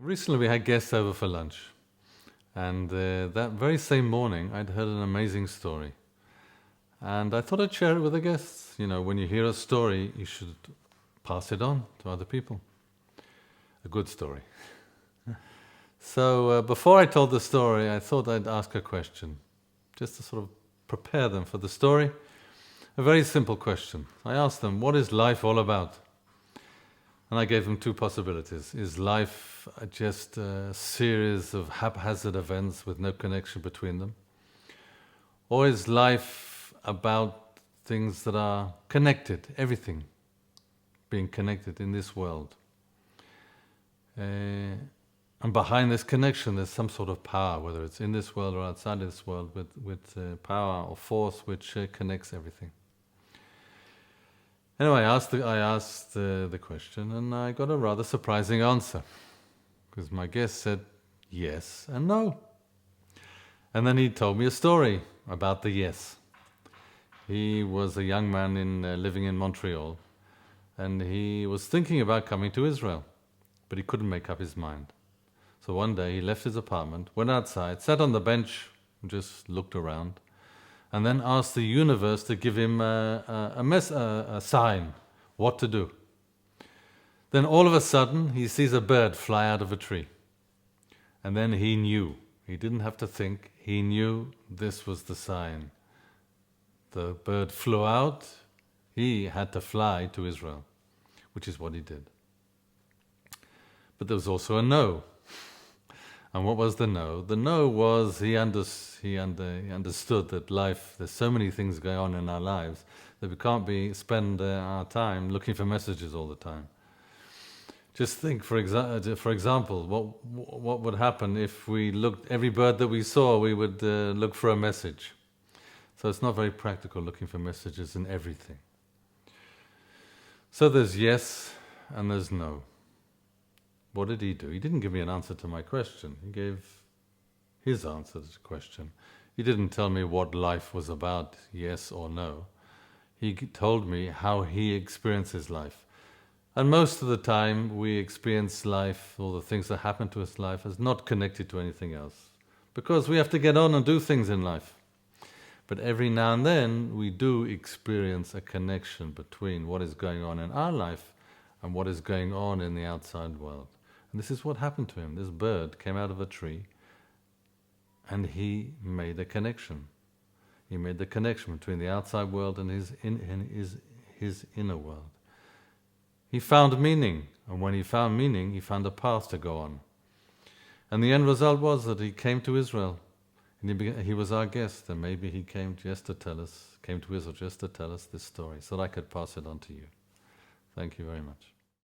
Recently we had guests over for lunch, and that very same morning I'd heard an amazing story. And I thought I'd share it with the guests. You know, when you hear a story, you should pass it on to other people. A good story. So before I told the story, I thought I'd ask a question, just to sort of prepare them for the story. A very simple question. I asked them, what is life all about? And I gave them two possibilities. Is life just a series of haphazard events with no connection between them? Or is life about things that are connected, everything being connected in this world? And behind this connection there's some sort of power, whether it's in this world or outside this world, with power or force which connects everything. Anyway, I asked the question, and I got a rather surprising answer, because my guest said yes and no. And then he told me a story about the yes. He was a young man living in Montreal, and he was thinking about coming to Israel, but he couldn't make up his mind. So one day he left his apartment, went outside, sat on the bench, and just looked around, and then asked the universe to give him a sign, what to do. Then all of a sudden he sees a bird fly out of a tree. And then he knew. He didn't have to think. He knew this was the sign. The bird flew out. He had to fly to Israel, which is what he did. But there was also a no. And what was the no? The no was he understood that life, there's so many things going on in our lives that we can't spend our time looking for messages all the time. Just think, for example, what would happen if we looked, every bird that we saw, we would look for a message. So it's not very practical looking for messages in everything. So there's yes and there's no. What did he do? He didn't give me an answer to my question. He gave his answer to the question. He didn't tell me what life was about, yes or no. He told me how he experiences life. And most of the time we experience life, all the things that happen to us in life, as not connected to anything else. Because we have to get on and do things in life. But every now and then we do experience a connection between what is going on in our life and what is going on in the outside world. And this is what happened to him. This bird came out of a tree and he made a connection. He made the connection between the outside world and his inner world. He found meaning, and when he found meaning, he found a path to go on. And the end result was that he came to Israel. And he was our guest, and maybe he came to Israel just to tell us this story, so that I could pass it on to you. Thank you very much.